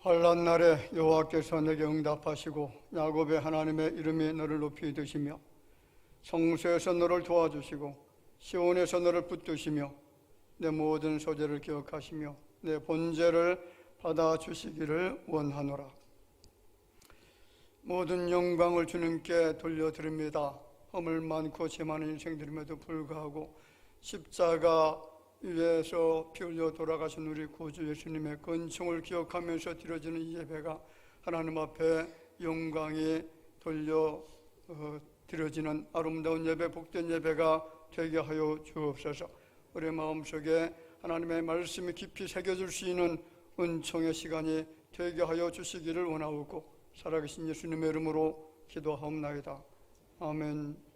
환난 날에 여호와께서 내게 응답하시고 야곱의 하나님의 이름이 너를 높이 드시며 성소에서 너를 도와주시고 시온에서 너를 붙드시며 내 모든 소재를 기억하시며 내 본제를 받아주시기를 원하노라. 모든 영광을 주님께 돌려드립니다. 허물 많고 죄 많은 인생들임에도 불구하고 십자가 위에서 피 흘려 돌아가신 우리 구주 예수님의 근총을 기억하면서 드려지는 이 예배가 하나님 앞에 영광이 돌려 드려지는 아름다운 예배, 복된 예배가 되게 하여 주옵소서. 우리 마음속에 하나님의 말씀이 깊이 새겨질 수 있는 은총의 시간이 되게 하여 주시기를 원하오고 살아계신 예수님의 이름으로 기도하옵나이다. 아멘.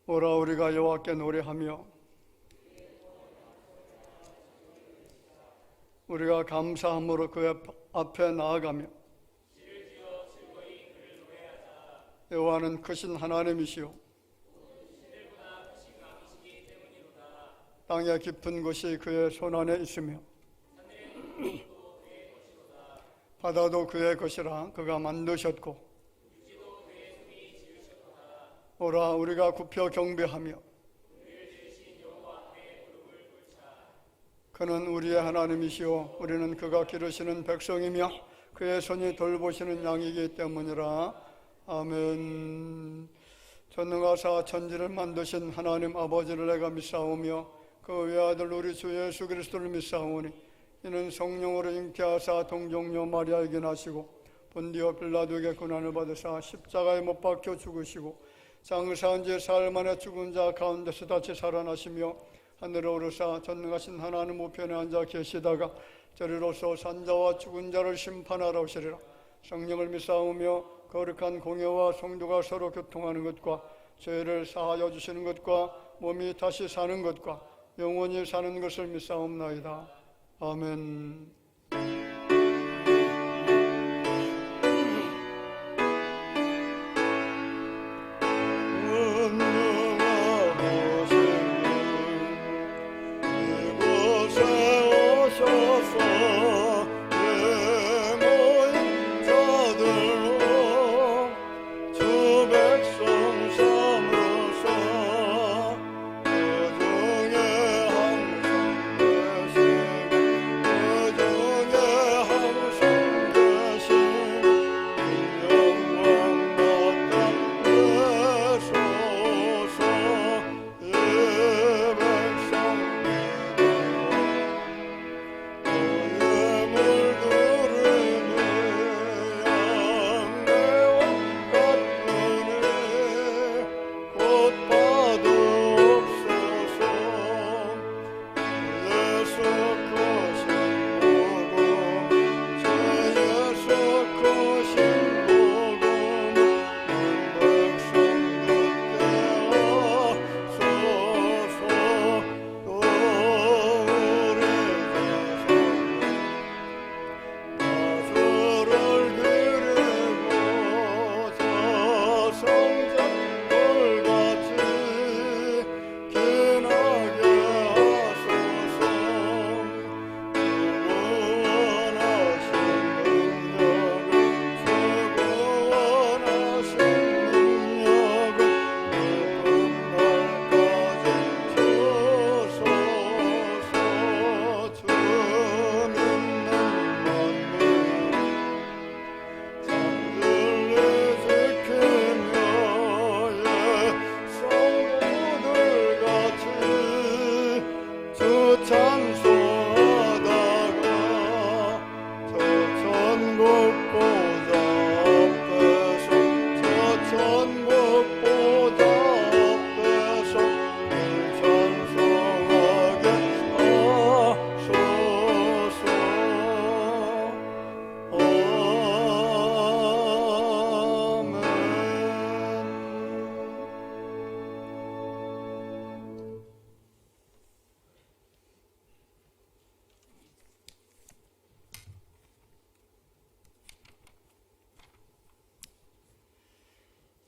오라 우리가 여호와께 노래하며 우리가 감사함으로 그의 앞에 나아가며 여호와는 크신 하나님이시오 땅의 깊은 곳이 그의 손안에 있으며 바다도 그의 것이라 그가 만드셨고 오라 우리가 굽혀 경배하며 그는 우리의 하나님이시오 우리는 그가 기르시는 백성이며 그의 손이 돌보시는 양이기 때문이라. 아멘. 전능하사 천지를 만드신 하나님 아버지를 내가 믿사오며 그 외아들 우리 주 예수 그리스도를 믿사오니 이는 성령으로 잉태하사 동정녀 마리아에게 나시고 본디오 빌라도에게 고난을 받으사 십자가에 못 박혀 죽으시고 장사한 지 사흘 만에 죽은 자 가운데서 다시 살아나시며 하늘에 오르사 전능하신 하나님 우편에 앉아 계시다가 저리로서 산자와 죽은 자를 심판하러 오시리라. 성령을 믿사오며 거룩한 공예와 성도가 서로 교통하는 것과 죄를 사하여 주시는 것과 몸이 다시 사는 것과 영원히 사는 것을 믿사옵나이다. 아멘.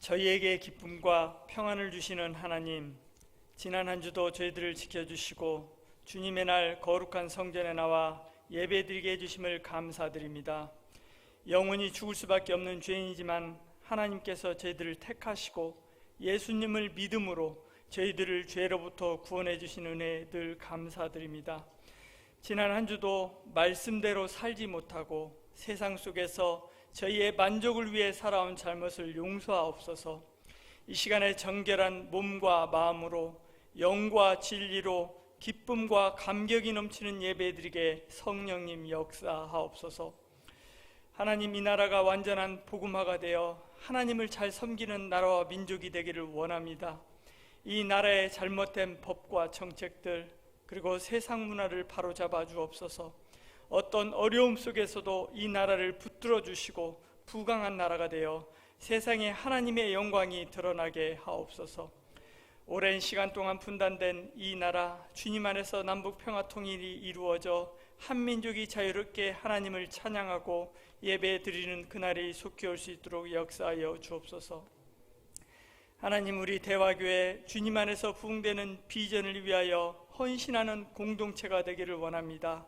저희에게 기쁨과 평안을 주시는 하나님, 지난 한 주도 저희들을 지켜주시고 주님의 날 거룩한 성전에 나와 예배드리게 해주심을 감사드립니다. 영원히 죽을 수밖에 없는 죄인이지만 하나님께서 저희들을 택하시고 예수님을 믿음으로 저희들을 죄로부터 구원해 주신 은혜에 늘 감사드립니다. 지난 한 주도 말씀대로 살지 못하고 세상 속에서 저희의 만족을 위해 살아온 잘못을 용서하옵소서. 이 시간에 정결한 몸과 마음으로 영과 진리로 기쁨과 감격이 넘치는 예배드리게 성령님 역사하옵소서. 하나님, 이 나라가 완전한 복음화가 되어 하나님을 잘 섬기는 나라와 민족이 되기를 원합니다. 이 나라의 잘못된 법과 정책들 그리고 세상 문화를 바로잡아 주옵소서. 어떤 어려움 속에서도 이 나라를 붙들어 주시고 부강한 나라가 되어 세상에 하나님의 영광이 드러나게 하옵소서. 오랜 시간 동안 분단된 이 나라, 주님 안에서 남북 평화 통일이 이루어져 한민족이 자유롭게 하나님을 찬양하고 예배 드리는 그날이 속히 올 수 있도록 역사하여 주옵소서. 하나님, 우리 대화교회 주님 안에서 부흥되는 비전을 위하여 헌신하는 공동체가 되기를 원합니다.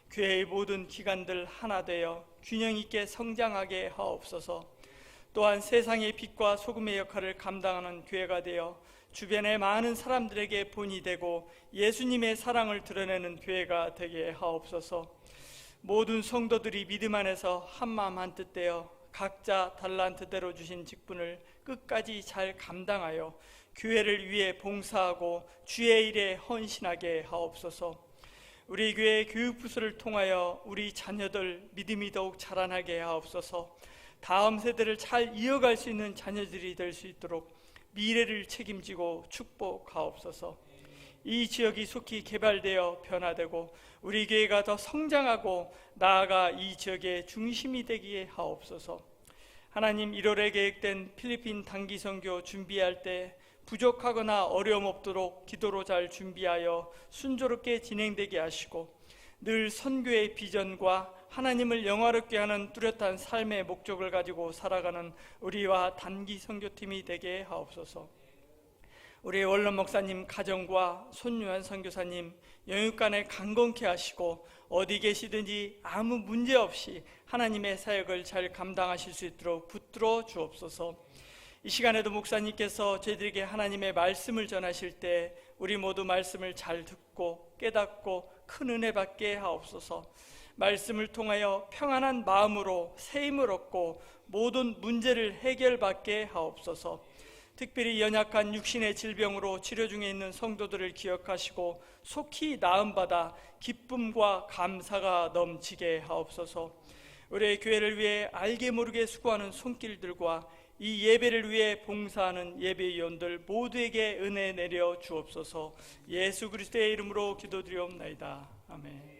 교회의 모든 기관들 하나 되어 균형 있게 성장하게 하옵소서. 또한 세상의 빛과 소금의 역할을 감당하는 교회가 되어 주변의 많은 사람들에게 본이 되고 예수님의 사랑을 드러내는 교회가 되게 하옵소서. 모든 성도들이 믿음 안에서 한마음 한뜻 되어 각자 달란트대로 주신 직분을 끝까지 잘 감당하여 교회를 위해 봉사하고 주의 일에 헌신하게 하옵소서. 우리 교회 교육부서를 통하여 우리 자녀들 믿음이 더욱 자라나게 하옵소서. 다음 세대를 잘 이어갈 수 있는 자녀들이 될 수 있도록 미래를 책임지고 축복하옵소서. 이 지역이 속히 개발되어 변화되고 우리 교회가 더 성장하고 나아가 이 지역의 중심이 되게 하옵소서. 하나님, 1월에 계획된 필리핀 단기 선교 준비할 때 부족하거나 어려움 없도록 기도로 잘 준비하여 순조롭게 진행되게 하시고 늘 선교의 비전과 하나님을 영화롭게 하는 뚜렷한 삶의 목적을 가지고 살아가는 우리와 단기 선교팀이 되게 하옵소서. 우리 원론 목사님 가정과 손유한 선교사님 영육간에 강건케 하시고 어디 계시든지 아무 문제 없이 하나님의 사역을 잘 감당하실 수 있도록 붙들어 주옵소서. 이 시간에도 목사님께서 저희들에게 하나님의 말씀을 전하실 때 우리 모두 말씀을 잘 듣고 깨닫고 큰 은혜 받게 하옵소서. 말씀을 통하여 평안한 마음으로 새 힘을 얻고 모든 문제를 해결받게 하옵소서. 특별히 연약한 육신의 질병으로 치료 중에 있는 성도들을 기억하시고 속히 나음받아 기쁨과 감사가 넘치게 하옵소서. 우리의 교회를 위해 알게 모르게 수고하는 손길들과 이 예배를 위해 봉사하는 예배위원들 모두에게 은혜 내려 주옵소서. 예수 그리스도의 이름으로 기도드리옵나이다. 아멘.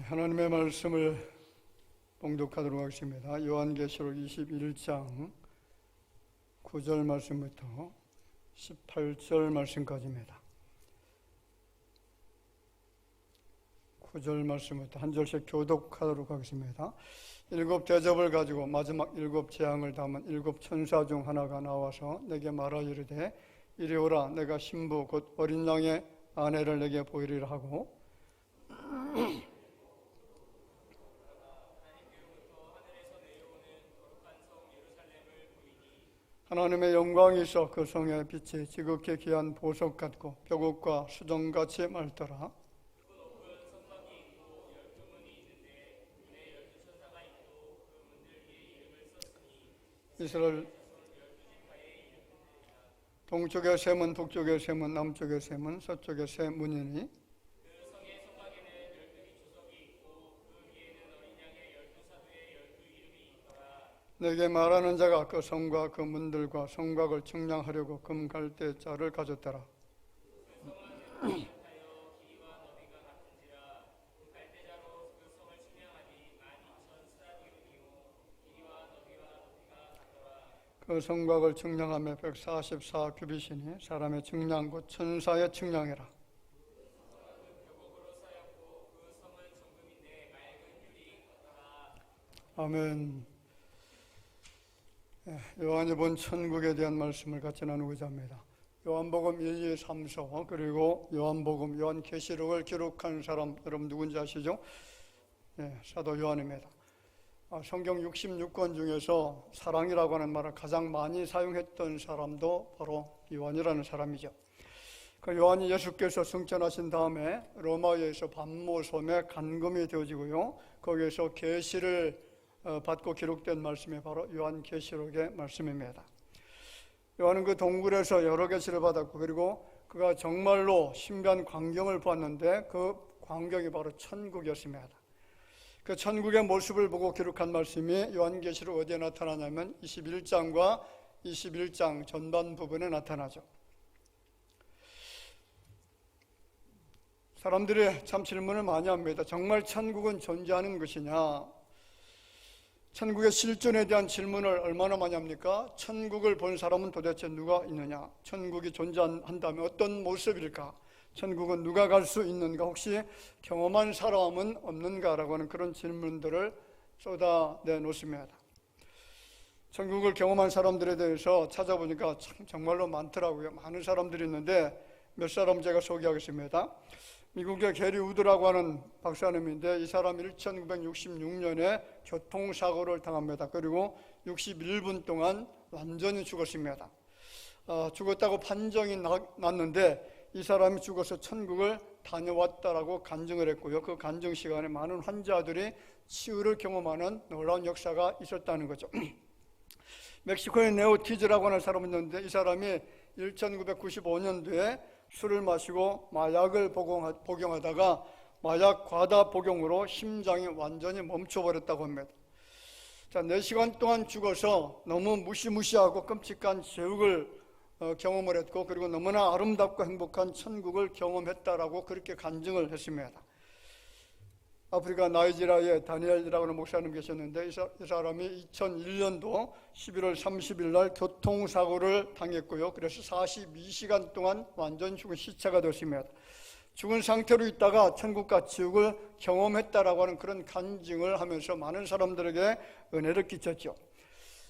하나님의 말씀을 봉독하도록 하겠습니다. 요한계시록 21장 9절 말씀부터 18절 말씀까지입니다. 9절 말씀부터 한 절씩 교독하도록 하겠습니다. 7 대접을 가지고 마지막 7 재앙을 담은 7 천사 중 하나가 나와서 내게 말하 이르되 이리 오라. 내가 신부 곧 어린 양의 아내를 내게 보이리라 하고 하나님의 영광이 있어 그 성의 빛이 지극히 귀한 보석 같고 벽옥과 수정같이 맑더라. 이스라엘 동쪽의 세 문, 북쪽의 세 문, 남쪽의 세 문, 서쪽의 세 문이니 내게 말하는 자가 그 성과 그 문들과 성곽을 측량하려고 금갈대자를 가졌더라. 그 성곽을 측량하며 144 규빗이니 사람의 측량 곧 천사의 측량이라. 아멘. 요한이 본 천국에 대한 말씀을 같이 나누고자 합니다. 요한복음 1, 2, 3, 4 그리고 요한복음, 요한계시록을 기록한 사람 여러분 누군지 아시죠? 사도 요한입니다. 성경 66권 중에서 사랑이라고 하는 말을 가장 많이 사용했던 사람도 바로 요한이라는 사람이죠. 그 요한이 예수께서 승천하신 다음에 로마에서 반모섬에 감금이 되어지고요. 거기에서 계시를 받고 기록된 말씀이 바로 요한계시록의 말씀입니다. 요한은 그 동굴에서 여러 계시를 받았고 그리고 그가 정말로 신비한 광경을 보았는데 그 광경이 바로 천국이었습니다. 그 천국의 모습을 보고 기록한 말씀이 요한계시록 어디에 나타나냐면 21장과 21장 전반 부분에 나타나죠. 사람들이 참 질문을 많이 합니다. 정말 천국은 존재하는 것이냐? 천국의 실존에 대한 질문을 얼마나 많이 합니까? 천국을 본 사람은 도대체 누가 있느냐? 천국이 존재한다면 어떤 모습일까? 천국은 누가 갈 수 있는가? 혹시 경험한 사람은 없는가라고 하는 그런 질문들을 쏟아내 놓습니다. 천국을 경험한 사람들에 대해서 찾아보니까 정말로 많더라고요. 많은 사람들이 있는데 몇 사람 제가 소개하겠습니다. 미국의 게리 우드라고 하는 박사님인데 이 사람이 1966년에 교통사고를 당합니다. 그리고 61분 동안 완전히 죽었습니다. 죽었다고 판정이 났는데 이 사람이 죽어서 천국을 다녀왔다라고 간증을 했고요. 그 간증 시간에 많은 환자들이 치유를 경험하는 놀라운 역사가 있었다는 거죠. 멕시코의 네오티즈라고 하는 사람이 있는데 이 사람이 1995년도에 술을 마시고 마약을 복용하다가 마약 과다 복용으로 심장이 완전히 멈춰버렸다고 합니다. 자, 4시간 동안 죽어서 너무 무시무시하고 끔찍한 제육을 경험을 했고 그리고 너무나 아름답고 행복한 천국을 경험했다라고 그렇게 간증을 했습니다. 아프리카 나이지리아의 다니엘이라고 하는 목사님 계셨는데 이 사람이 2001년도 11월 30일 날 교통사고를 당했고요. 그래서 42시간 동안 완전 죽은 시체가 되었습니다. 죽은 상태로 있다가 천국과 지옥을 경험했다라고 하는 그런 간증을 하면서 많은 사람들에게 은혜를 끼쳤죠.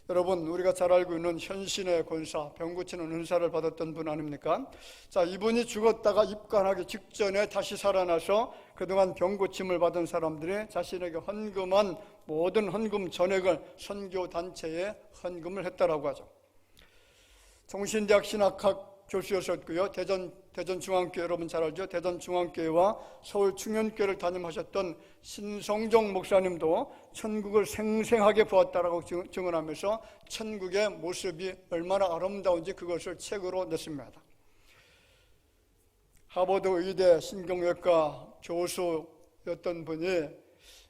여러분, 우리가 잘 알고 있는 현신의 권사, 병 고치는 은사를 받았던 분 아닙니까? 자, 이분이 죽었다가 입관하기 직전에 다시 살아나서 그동안 병 고침을 받은 사람들이 자신에게 헌금한 모든 헌금 전액을 선교단체에 헌금을 했다라고 하죠. 정신대학 신학학 교수였었고요. 대전중앙교회 여러분 잘 알죠? 대전중앙교회와 서울충현교회를 담임하셨던 신성종 목사님도 천국을 생생하게 보았다라고 증언하면서 천국의 모습이 얼마나 아름다운지 그것을 책으로 냈습니다. 하버드 의대 신경외과 교수였던 분이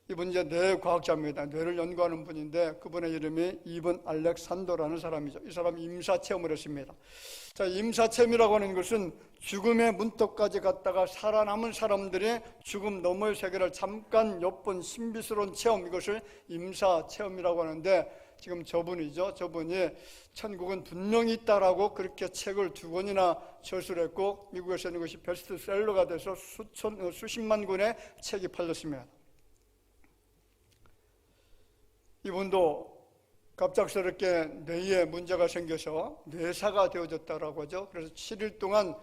이분 이제 뇌과학자입니다. 뇌를 연구하는 분인데 그분의 이름이 이븐 알렉산더라는 사람이죠. 이 사람이 임사체험을 했습니다. 자, 임사체험이라고 하는 것은 죽음의 문턱까지 갔다가 살아남은 사람들이 죽음 너머의 세계를 잠깐 엿본 신비스러운 체험, 이것을 임사체험이라고 하는데 지금 저분이죠. 저분이 천국은 분명히 있다라고 그렇게 책을 2권이나 저술했고 미국에서는 이것이 베스트셀러가 돼서 수십만 권의 책이 팔렸습니다. 이분도 갑작스럽게 뇌에 문제가 생겨서 뇌사가 되어졌다라고 하죠. 그래서 7일 동안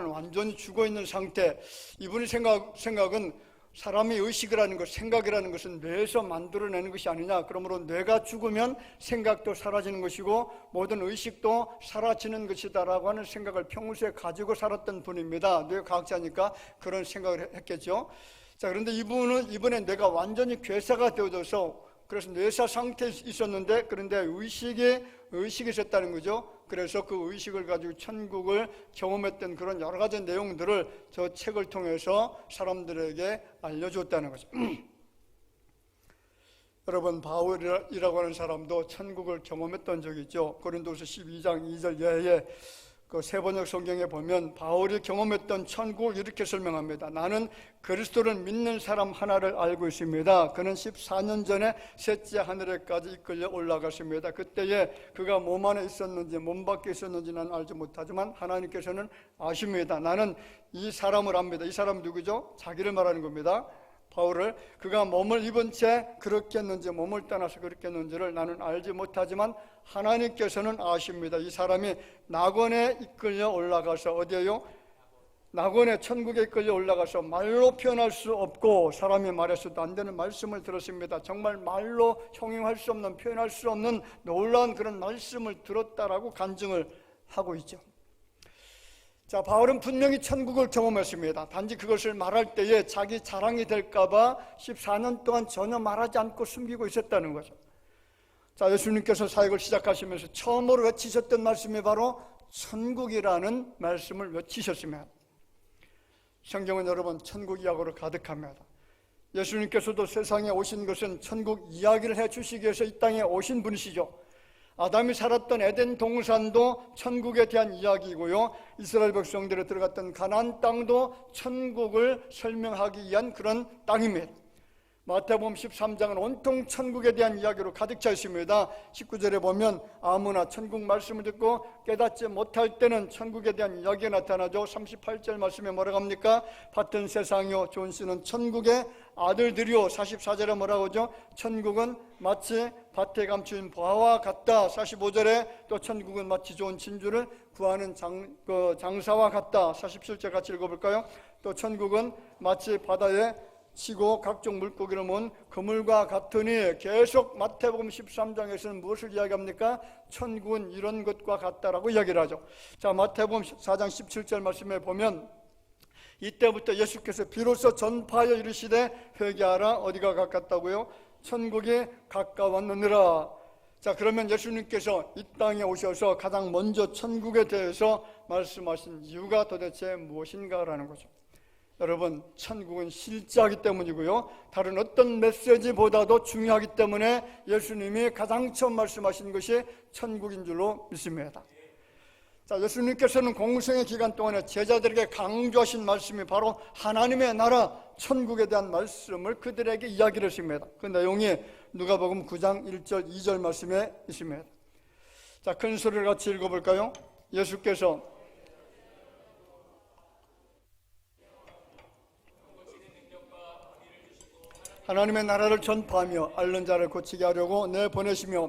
완전히 죽어있는 상태. 이분의 생각은 사람의 의식을 하는 것, 생각이라는 것은 뇌에서 만들어내는 것이 아니냐. 그러므로 뇌가 죽으면 생각도 사라지는 것이고 모든 의식도 사라지는 것이다라고 하는 생각을 평소에 가지고 살았던 분입니다. 뇌과학자니까 그런 생각을 했겠죠. 자, 그런데 이분의 뇌가 완전히 괴사가 되어져서 그래서 뇌사 상태에 있었는데 그런데 의식이 있었다는 거죠. 그래서 그 의식을 가지고 천국을 경험했던 그런 여러 가지 내용들을 저 책을 통해서 사람들에게 알려줬다는 거죠. 여러분, 바울이라고 하는 사람도 천국을 경험했던 적이 있죠. 고린도서 12장 2절 예에 그 세번역 성경에 보면 바울이 경험했던 천국을 이렇게 설명합니다. 나는 그리스도를 믿는 사람 하나를 알고 있습니다. 그는 14년 전에 셋째 하늘에까지 이끌려 올라갔습니다. 그때에 그가 몸 안에 있었는지 몸 밖에 있었는지 난 알지 못하지만 하나님께서는 아십니다. 나는 이 사람을 압니다. 이 사람이 누구죠? 자기를 말하는 겁니다. 바울을. 그가 몸을 입은 채 그렇게 했는지 몸을 떠나서 그렇게 했는지를 나는 알지 못하지만 하나님께서는 아십니다. 이 사람이 낙원에 이끌려 올라가서 어디에요? 낙원에 천국에 이끌려 올라가서 말로 표현할 수 없고 사람이 말해서도 안 되는 말씀을 들었습니다. 정말 말로 형용할 수 없는, 표현할 수 없는 놀라운 그런 말씀을 들었다라고 간증을 하고 있죠. 자, 바울은 분명히 천국을 경험했습니다. 단지 그것을 말할 때에 자기 자랑이 될까봐 14년 동안 전혀 말하지 않고 숨기고 있었다는 거죠. 자, 예수님께서 사역을 시작하시면서 처음으로 외치셨던 말씀이 바로 천국이라는 말씀을 외치셨으면 성경은 여러분 천국 이야기로 가득합니다. 예수님께서도 세상에 오신 것은 천국 이야기를 해주시기 위해서 이 땅에 오신 분이시죠. 아담이 살았던 에덴 동산도 천국에 대한 이야기이고요, 이스라엘 백성들이 들어갔던 가나안 땅도 천국을 설명하기 위한 그런 땅입니다. 마태복음 13장은 온통 천국에 대한 이야기로 가득 차 있습니다. 19절에 보면 아무나 천국 말씀을 듣고 깨닫지 못할 때는 천국에 대한 이야기가 나타나죠. 38절 말씀에 뭐라고 합니까? 밭은 세상이요 좋은 씨는 천국의 아들들이요. 44절에 뭐라고 하죠? 천국은 마치 밭에 감춘 보화와 같다. 45절에 또 천국은 마치 좋은 진주를 구하는 장사와 같다. 47절 같이 읽어볼까요? 또 천국은 마치 바다에 치고 각종 물고기를 모은 그물과 같으니, 계속 마태복음 13장에서는 무엇을 이야기합니까? 천국은 이런 것과 같다라고 이야기를 하죠. 자, 마태복음 4장 17절 말씀에 보면 이때부터 예수께서 비로소 전파하여 이르시되 회개하라. 어디가 가깝다고요? 천국이 가까웠느니라. 자, 그러면 예수님께서 이 땅에 오셔서 가장 먼저 천국에 대해서 말씀하신 이유가 도대체 무엇인가라는 거죠. 여러분, 천국은 실제하기 때문이고요, 다른 어떤 메시지보다도 중요하기 때문에 예수님이 가장 처음 말씀하신 것이 천국인 줄로 믿습니다. 자, 예수님께서는 공생의 기간 동안에 제자들에게 강조하신 말씀이 바로 하나님의 나라 천국에 대한 말씀을 그들에게 이야기를 했습니다. 그 내용이 누가복음 9장 1절 2절 말씀에 있습니다. 자, 큰 소리를 같이 읽어볼까요? 예수께서 하나님의 나라를 전파하며 앓는 자를 고치게 하려고 내보내시며,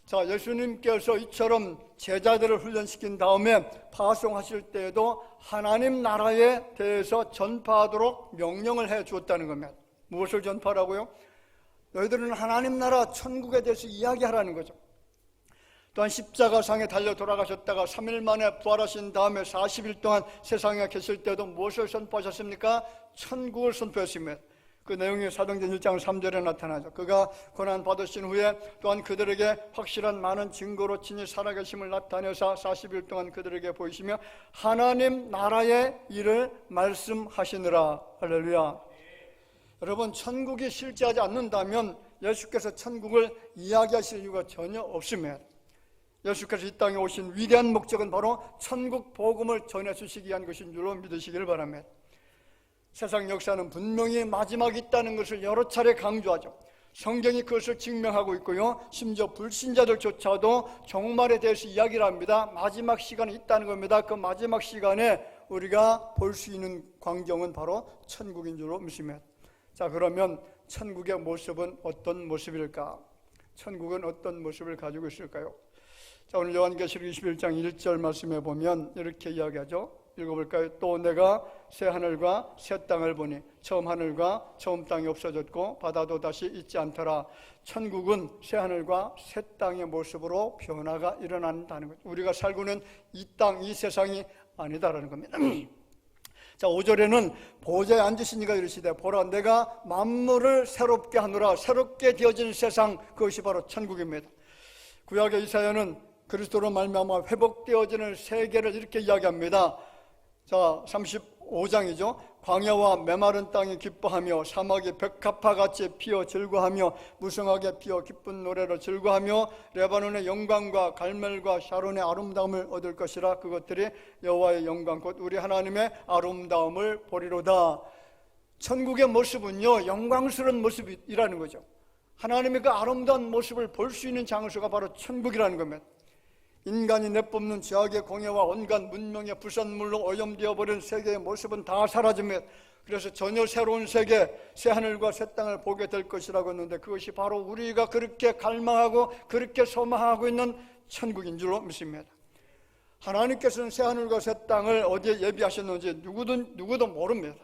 자, 예수님께서 이처럼 제자들을 훈련시킨 다음에 파송하실 때에도 하나님 나라에 대해서 전파하도록 명령을 해 주었다는 겁니다. 무엇을 전파하라고요? 너희들은 하나님 나라 천국에 대해서 이야기하라는 거죠. 또한 십자가상에 달려 돌아가셨다가 3일 만에 부활하신 다음에 40일 동안 세상에 계실 때도 무엇을 선포하셨습니까? 천국을 선포했습니다. 그 내용이 사도행전 1장 3절에 나타나죠. 그가 고난 받으신 후에 또한 그들에게 확실한 많은 증거로 친히 살아계심을 나타내사 40일 동안 그들에게 보이시며 하나님 나라의 일을 말씀하시느라. 할렐루야. 여러분, 천국이 실제하지 않는다면 예수께서 천국을 이야기하실 이유가 전혀 없습니다. 예수께서 이 땅에 오신 위대한 목적은 바로 천국 복음을 전해주시기 위한 것인 줄로 믿으시기를 바랍니다. 세상 역사는 분명히 마지막이 있다는 것을 여러 차례 강조하죠. 성경이 그것을 증명하고 있고요, 심지어 불신자들조차도 종말에 대해서 이야기를 합니다. 마지막 시간이 있다는 겁니다. 그 마지막 시간에 우리가 볼 수 있는 광경은 바로 천국인 줄로 믿습니다. 자, 그러면 천국의 모습은 어떤 모습일까? 천국은 어떤 모습을 가지고 있을까요? 자, 오늘 요한계시록 21장 1절 말씀에 보면 이렇게 이야기하죠. 읽어볼까요? 또 내가 새 하늘과 새 땅을 보니 처음 하늘과 처음 땅이 없어졌고 바다도 다시 있지 않더라. 천국은 새 하늘과 새 땅의 모습으로 변화가 일어난다는 거죠. 우리가 살고 있는 이 땅, 이 세상이 아니다라는 겁니다. 자, 5절에는 보좌에 앉으신 이가 이르시되 보라 내가 만물을 새롭게 하노라. 새롭게 되어진 세상, 그것이 바로 천국입니다. 구약의 이사야는 그리스도로 말미암아 회복되어지는 세계를 이렇게 이야기합니다. 자, 35장이죠. 광야와 메마른 땅이 기뻐하며 사막이 백합화같이 피어 즐거하며 무성하게 피어 기쁜 노래로 즐거하며 레바논의 영광과 갈멜과 샤론의 아름다움을 얻을 것이라. 그것들이 여호와의 영광 곧 우리 하나님의 아름다움을 보리로다. 천국의 모습은요, 영광스러운 모습이라는 거죠. 하나님의 그 아름다운 모습을 볼 수 있는 장소가 바로 천국이라는 겁니다. 인간이 내뿜는 죄악의 공해와 온갖 문명의 부산물로 오염되어 버린 세계의 모습은 다 사라지며 그래서 전혀 새로운 세계, 새 하늘과 새 땅을 보게 될 것이라고 했는데 그것이 바로 우리가 그렇게 갈망하고 그렇게 소망하고 있는 천국인 줄로 믿습니다. 하나님께서는 새 하늘과 새 땅을 어디에 예비하셨는지 누구도 모릅니다.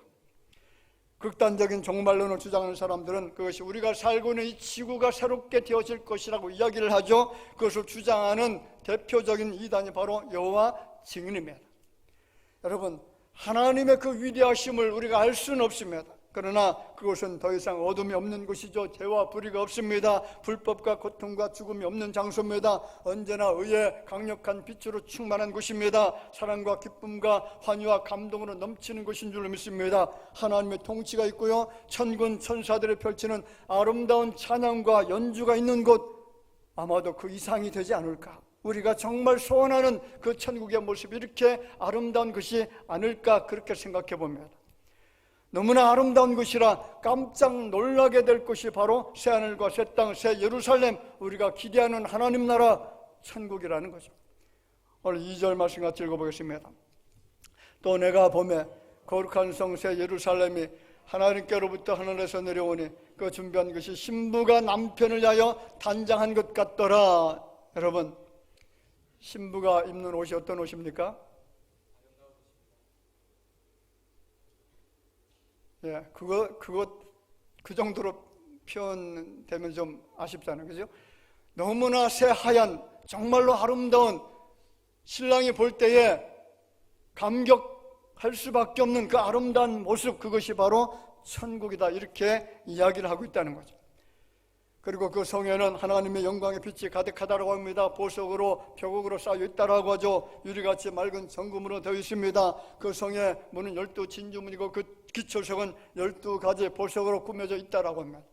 극단적인 종말론을 주장하는 사람들은 그것이 우리가 살고 있는 이 지구가 새롭게 되어질 것이라고 이야기를 하죠. 그것을 주장하는 대표적인 이단이 바로 여호와 증인입니다. 여러분, 하나님의 그 위대하심을 우리가 알 수는 없습니다. 그러나 그곳은 더 이상 어둠이 없는 곳이죠. 죄와 불의가 없습니다. 불법과 고통과 죽음이 없는 장소입니다. 언제나 의의 강력한 빛으로 충만한 곳입니다. 사랑과 기쁨과 환희와 감동으로 넘치는 곳인 줄 믿습니다. 하나님의 통치가 있고요, 천군 천사들이 펼치는 아름다운 찬양과 연주가 있는 곳, 아마도 그 이상이 되지 않을까. 우리가 정말 소원하는 그 천국의 모습이 이렇게 아름다운 것이 아닐까, 그렇게 생각해 봅니다. 너무나 아름다운 것이라 깜짝 놀라게 될 것이 바로 새하늘과 새 땅, 새 예루살렘, 우리가 기대하는 하나님 나라 천국이라는 거죠. 오늘 2절 말씀 같이 읽어보겠습니다. 또 내가 보매 거룩한 성 새 예루살렘이 하나님께로부터 하늘에서 내려오니 그 준비한 것이 신부가 남편을 위하여 단장한 것 같더라. 여러분, 신부가 입는 옷이 어떤 옷입니까? 예, 그 정도로 표현되면 좀 아쉽잖아요, 그죠? 너무나 새하얀, 정말로 아름다운, 신랑이 볼 때에 감격할 수밖에 없는 그 아름다운 모습, 그것이 바로 천국이다, 이렇게 이야기를 하고 있다는 거죠. 그리고 그 성에는 하나님의 영광의 빛이 가득하다고 합니다. 보석으로, 표곡으로 쌓여 있다라고 하죠. 유리같이 맑은 정금으로 되어 있습니다. 그 성의 문은 12진주문이고 그 기초석은 12가지 보석으로 꾸며져 있다라고 합니다.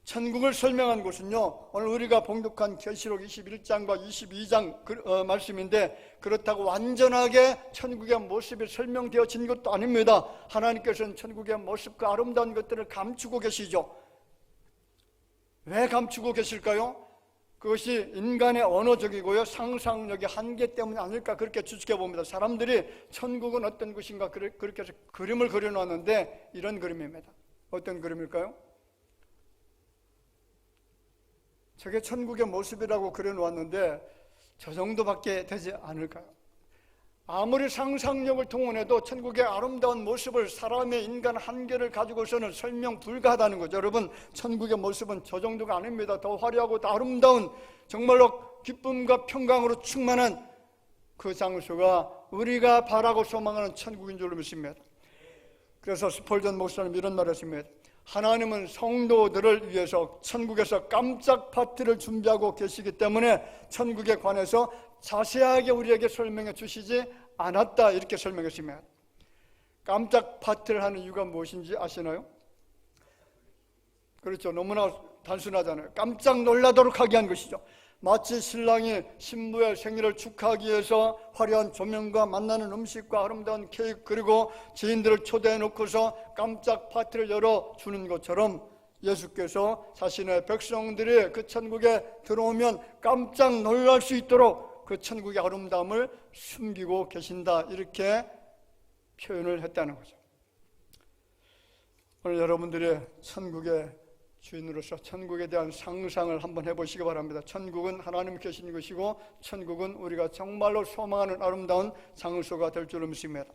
천국을 설명한 곳은요, 오늘 우리가 봉독한 계시록 21장과 22장 말씀인데, 그렇다고 완전하게 천국의 모습이 설명되어진 것도 아닙니다. 하나님께서는 천국의 모습, 그 아름다운 것들을 감추고 계시죠. 왜 감추고 계실까요? 그것이 인간의 언어적이고요, 상상력의 한계 때문이 아닐까, 그렇게 추측해 봅니다. 사람들이 천국은 어떤 곳인가 그렇게 해서 그림을 그려놨는데, 이런 그림입니다. 어떤 그림일까요? 저게 천국의 모습이라고 그려놓았는데 저 정도밖에 되지 않을까요? 아무리 상상력을 동원해도 천국의 아름다운 모습을 사람의 인간 한계를 가지고서는 설명 불가하다는 거죠. 여러분, 천국의 모습은 저 정도가 아닙니다. 더 화려하고 더 아름다운, 정말로 기쁨과 평강으로 충만한 그 장소가 우리가 바라고 소망하는 천국인 줄로 믿습니다. 그래서 스펄전 목사님 이런 말을 했습니다. 하나님은 성도들을 위해서 천국에서 깜짝 파티를 준비하고 계시기 때문에 천국에 관해서 자세하게 우리에게 설명해 주시지 않았다, 이렇게 설명했습니다. 깜짝 파티를 하는 이유가 무엇인지 아시나요? 그렇죠. 너무나 단순하잖아요. 깜짝 놀라도록 하게 한 것이죠. 마치 신랑이 신부의 생일을 축하하기 위해서 화려한 조명과 만나는 음식과 아름다운 케이크, 그리고 지인들을 초대해 놓고서 깜짝 파티를 열어주는 것처럼 예수께서 자신의 백성들이 그 천국에 들어오면 깜짝 놀랄 수 있도록 그 천국의 아름다움을 숨기고 계신다, 이렇게 표현을 했다는 거죠. 오늘 여러분들이 천국의 주인으로서 천국에 대한 상상을 한번 해보시기 바랍니다. 천국은 하나님 계신 것이고, 천국은 우리가 정말로 소망하는 아름다운 장소가 될 줄로 믿습니다.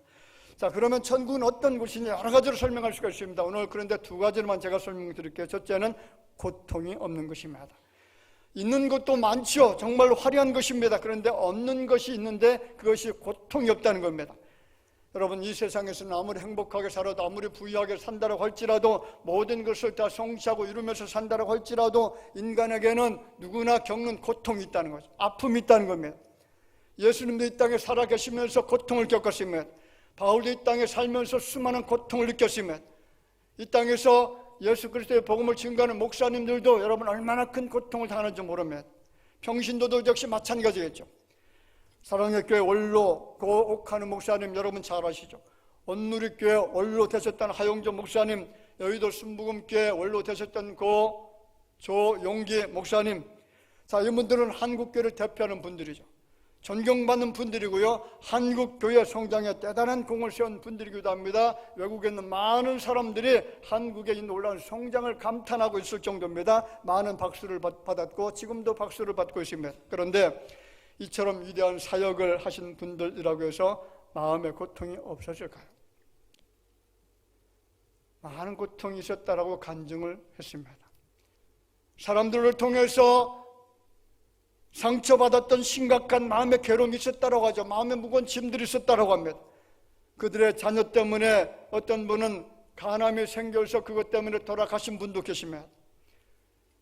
자, 그러면 천국은 어떤 곳이냐, 여러 가지로 설명할 수가 있습니다. 오늘 그런데 두 가지로만 제가 설명드릴게요. 첫째는 고통이 없는 것입니다. 있는 것도 많죠. 정말로 화려한 것입니다. 그런데 없는 것이 있는데 그것이 고통이 없다는 겁니다. 여러분, 이 세상에서는 아무리 행복하게 살아도, 아무리 부유하게 산다고 할지라도, 모든 것을 다 성취하고 이루면서 산다고 할지라도 인간에게는 누구나 겪는 고통이 있다는 거죠. 아픔이 있다는 겁니다. 예수님도 이 땅에 살아 계시면서 고통을 겪었으면, 바울도 이 땅에 살면서 수많은 고통을 느꼈으면, 이 땅에서 예수 그리스도의 복음을 증거하는 목사님들도 여러분 얼마나 큰 고통을 당하는지 모르면, 평신도도 역시 마찬가지겠죠. 사랑의 교회 원로 고옥하는 목사님 여러분 잘 아시죠? 온누리교회 원로 되셨던 하용조 목사님, 여의도 순복음교회 원로 되셨던 고 조용기 목사님, 자, 이분들은 한국교회를 대표하는 분들이죠. 존경받는 분들이고요, 한국교회 성장에 대단한 공을 세운 분들이기도 합니다. 외국에 있는 많은 사람들이 한국의 이 놀라운 성장을 감탄하고 있을 정도입니다. 많은 박수를 받았고 지금도 박수를 받고 있습니다. 그런데 이처럼 위대한 사역을 하신 분들이라고 해서 마음의 고통이 없었을까요? 많은 고통이 있었다라고 간증을 했습니다. 사람들을 통해서 상처받았던 심각한 마음의 괴로움이 있었다라고 하죠. 마음에 무거운 짐들이 있었다라고 합니다. 그들의 자녀 때문에 어떤 분은 간암이 생겨서 그것 때문에 돌아가신 분도 계시며,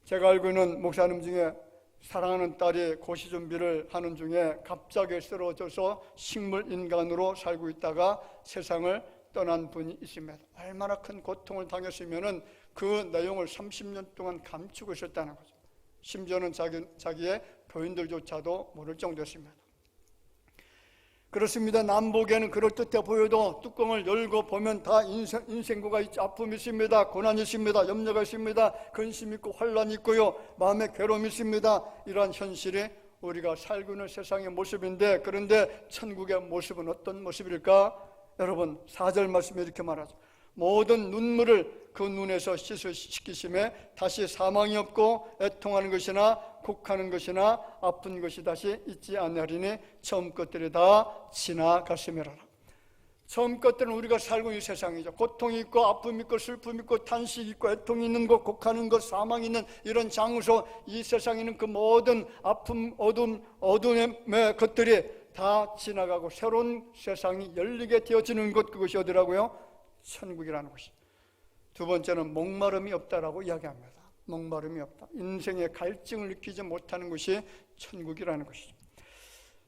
제가 알고 있는 목사님 중에 사랑하는 딸이 고시 준비를 하는 중에 갑자기 쓰러져서 식물 인간으로 살고 있다가 세상을 떠난 분이 있습니다. 얼마나 큰 고통을 당했으면 그 내용을 30년 동안 감추고 있었다는 거죠. 심지어는 자기의 부인들조차도 모를 정도였습니다. 그렇습니다. 남보기에는 그럴듯해 보여도 뚜껑을 열고 보면 다 인생고가 있죠. 아픔이 있습니다. 고난이 있습니다. 염려가 있습니다. 근심이 있고 환란이 있고요. 마음의 괴로움이 있습니다. 이러한 현실이 우리가 살고 있는 세상의 모습인데, 그런데 천국의 모습은 어떤 모습일까? 여러분, 4절 말씀에 이렇게 말하죠. 모든 눈물을 그 눈에서 씻으시매 다시 사망이 없고 애통하는 것이나 곡하는 것이나 아픈 것이 다시 있지 아니하리니 처음 것들이 다 지나갔음이라. 처음 것들은 우리가 살고 있는 세상이죠. 고통이 있고 아픔이 있고 슬픔이 있고 탄식이 있고 애통이 있는 것, 곡하는 것, 사망이 있는 이런 장소, 이 세상에 있는 그 모든 아픔, 어둠의 것들이 다 지나가고 새로운 세상이 열리게 되어지는 것, 그것이 어디라고요? 천국이라는 것이. 두 번째는 목마름이 없다라고 이야기합니다. 목마름이 없다. 인생의 갈증을 느끼지 못하는 것이 천국이라는 것이죠.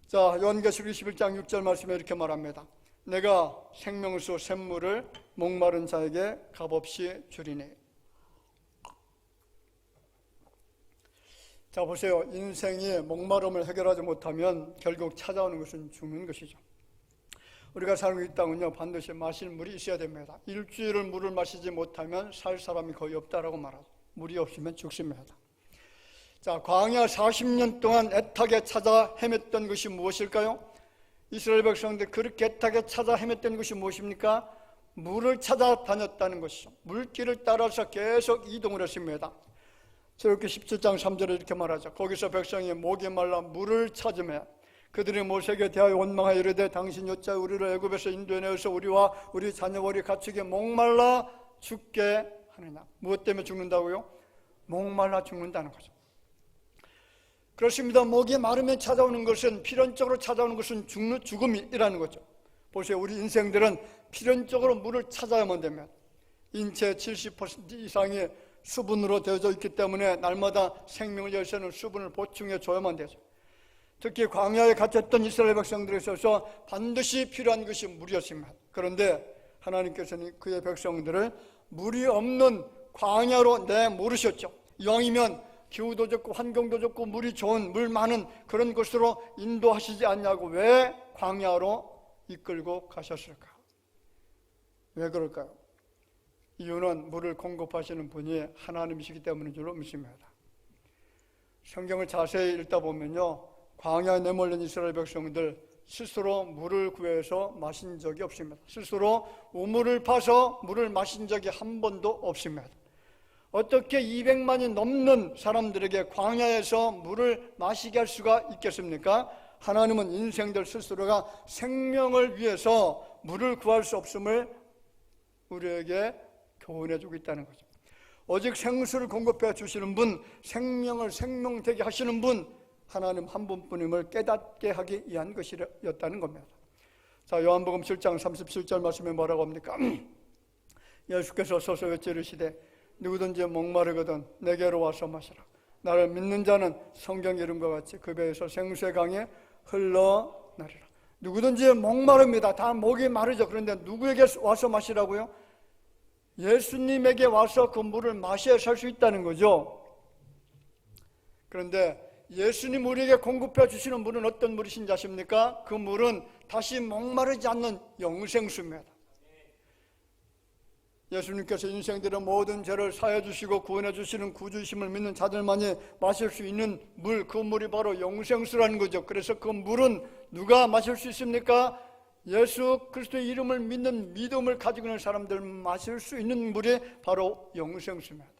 자, 요한계시록 21장 6절 말씀에 이렇게 말합니다. 내가 생명수 샘물을 목마른 자에게 값없이 주리니. 자, 보세요. 인생이 목마름을 해결하지 못하면 결국 찾아오는 것은 죽는 것이죠. 우리가 살고 있다면요, 반드시 마실 물이 있어야 됩니다. 일주일을 물을 마시지 못하면 살 사람이 거의 없다라고 말하죠. 물이 없으면 죽습니다. 자, 광야 40년 동안 애타게 찾아 헤맸던 것이 무엇일까요? 이스라엘 백성들 그렇게 애타게 찾아 헤맸던 것이 무엇입니까? 물을 찾아다녔다는 것이죠. 물길을 따라서 계속 이동을 했습니다. 저렇게 17장 3절에 이렇게 말하죠. 거기서 백성이 목이 말라 물을 찾으며 그들이 모세에게 대하여 원망하여 이르되 당신 여자 우리를 애굽에서 인도해내어서 우리와 우리 자녀와 우리 가축이 목말라 죽게 하느냐. 무엇 때문에 죽는다고요? 목말라 죽는다는 거죠. 그렇습니다. 목이 마르면 찾아오는 것은, 필연적으로 찾아오는 것은 죽음이라는 거죠. 보세요. 우리 인생들은 필연적으로 물을 찾아야만 됩니다. 인체 70% 이상이 수분으로 되어져 있기 때문에 날마다 생명을 위해서는 수분을 보충해 줘야만 되죠. 특히 광야에 갇혔던 이스라엘 백성들에 있어서 반드시 필요한 것이 물이었습니다. 그런데 하나님께서는 그의 백성들을 물이 없는 광야로 내모르셨죠. 이왕이면 기후도 좋고 환경도 좋고 물이 좋은, 물 많은 그런 곳으로 인도하시지 않냐고 왜 광야로 이끌고 가셨을까? 왜 그럴까요? 이유는 물을 공급하시는 분이 하나님이시기 때문인 줄로 믿습니다. 성경을 자세히 읽다 보면요, 광야에 내몰린 이스라엘 백성들 스스로 물을 구해서 마신 적이 없습니다. 스스로 우물을 파서 물을 마신 적이 한 번도 없습니다. 어떻게 200만이 넘는 사람들에게 광야에서 물을 마시게 할 수가 있겠습니까? 하나님은 인생들 스스로가 생명을 위해서 물을 구할 수 없음을 우리에게 교훈해주고 있다는 거죠. 오직 생수를 공급해 주시는 분, 생명을 생명되게 하시는 분, 하나님 한 분뿐임을 깨닫게 하기 위한 것이었다는 겁니다. 자, 요한복음 7장 37절 말씀에 뭐라고 합니까? 예수께서 서서 외쳐 이르시되 누구든지 목마르거든 내게로 와서 마시라. 나를 믿는 자는 성경 이름과 같이 그 배에서 생수의 강에 흘러나리라. 누구든지 목마릅니다. 다 목이 마르죠. 그런데 누구에게 와서 마시라고요? 예수님에게 와서 그 물을 마셔야 살 수 있다는 거죠. 그런데 예수님 우리에게 공급해 주시는 물은 어떤 물이신지 아십니까? 그 물은 다시 목마르지 않는 영생수입니다. 예수님께서 인생들의 모든 죄를 사해 주시고 구원해 주시는 구주이심을 믿는 자들만이 마실 수 있는 물, 그 물이 바로 영생수라는 거죠. 그래서 그 물은 누가 마실 수 있습니까? 예수 그리스도의 이름을 믿는 믿음을 가지고 있는 사람들 마실 수 있는 물이 바로 영생수입니다.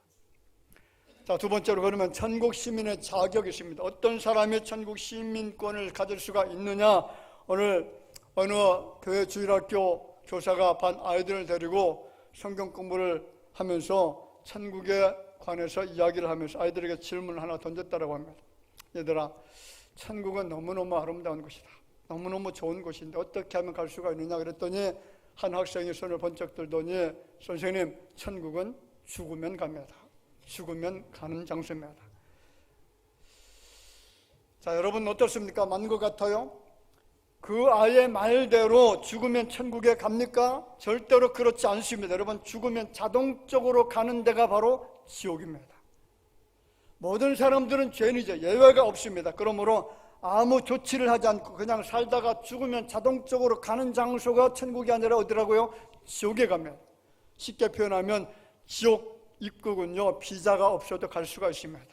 자, 두 번째로 그러면 천국 시민의 자격이 있습니다. 어떤 사람이 천국 시민권을 가질 수가 있느냐? 오늘 어느 교회 주일학교 교사가 반 아이들을 데리고 성경 공부를 하면서 천국에 관해서 이야기를 하면서 아이들에게 질문을 하나 던졌다고 합니다. 얘들아, 천국은 너무너무 아름다운 곳이다. 너무너무 좋은 곳인데 어떻게 하면 갈 수가 있느냐 그랬더니 한 학생이 손을 번쩍 들더니 선생님, 천국은 죽으면 갑니다. 죽으면 가는 장소입니다. 자, 여러분 어떻습니까? 맞는 것 같아요? 그 아이의 말대로 죽으면 천국에 갑니까? 절대로 그렇지 않습니다. 여러분, 죽으면 자동적으로 가는 데가 바로 지옥입니다. 모든 사람들은 죄인이죠. 예외가 없습니다. 그러므로 아무 조치를 하지 않고 그냥 살다가 죽으면 자동적으로 가는 장소가 천국이 아니라 어디라고요? 지옥에 갑니다. 쉽게 표현하면 지옥 입국은요, 비자가 없어도 갈 수가 있습니다.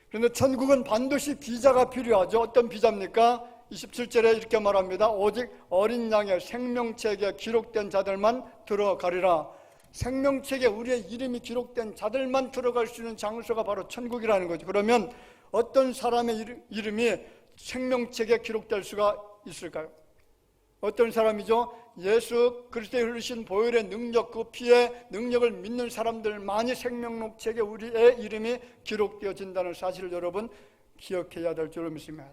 그런데 천국은 반드시 비자가 필요하죠. 어떤 비자입니까? 27절에 이렇게 말합니다. 오직 어린 양의 생명책에 기록된 자들만 들어가리라. 생명책에 우리의 이름이 기록된 자들만 들어갈 수 있는 장소가 바로 천국이라는 거죠. 그러면 어떤 사람의 이름이 생명책에 기록될 수가 있을까요? 어떤 사람이죠? 예수 그리스도의 흘리신 보혈의 능력, 그 피의 능력을 믿는 사람들만이 생명록책에 우리의 이름이 기록되어진다는 사실을 여러분 기억해야 될 줄로 믿습니다.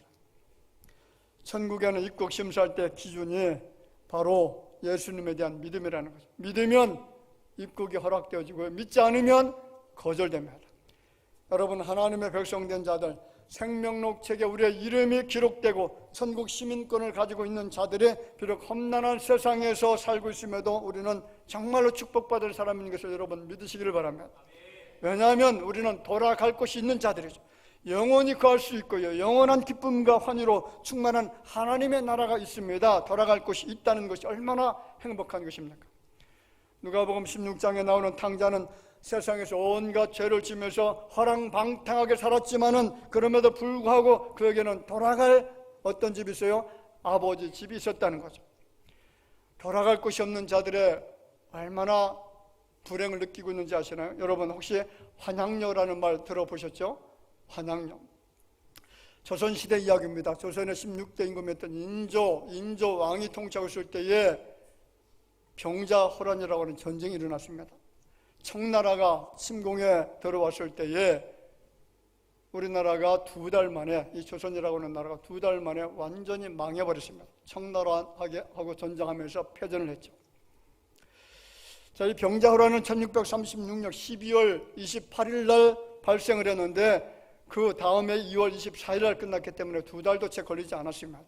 천국에는 입국 심사할 때 기준이 바로 예수님에 대한 믿음이라는 거죠. 믿으면 입국이 허락되어지고요, 믿지 않으면 거절됩니다. 여러분, 하나님의 백성된 자들, 생명록책에 우리의 이름이 기록되고 천국 시민권을 가지고 있는 자들이 비록 험난한 세상에서 살고 있음에도 우리는 정말로 축복받을 사람인 것을 여러분 믿으시기를 바랍니다. 왜냐하면 우리는 돌아갈 곳이 있는 자들이죠. 영원히 거할 수 있고요, 영원한 기쁨과 환희로 충만한 하나님의 나라가 있습니다. 돌아갈 곳이 있다는 것이 얼마나 행복한 것입니까? 누가복음 16장에 나오는 탕자는 세상에서 온갖 죄를 지면서 허랑방탕하게 살았지만은 그럼에도 불구하고 그에게는 돌아갈 어떤 집이 있어요? 아버지 집이 있었다는 거죠. 돌아갈 곳이 없는 자들의 얼마나 불행을 느끼고 있는지 아시나요? 여러분 혹시 환향녀라는 말 들어보셨죠? 환향녀. 조선시대 이야기입니다. 조선의 16대 임금이었던 인조 왕이 통치하고 있을 때에 병자호란이라고 하는 전쟁이 일어났습니다. 청나라가 침공에 들어왔을 때에 우리나라가 2달 만에, 이 조선이라고 하는 나라가 2달 만에 완전히 망해버렸습니다. 청나라하고 전쟁하면서 패전을 했죠. 자, 이 병자호란은 1636년 12월 28일 날 발생을 했는데 그 다음에 2월 24일 날 끝났기 때문에 2달도 채 걸리지 않았습니다.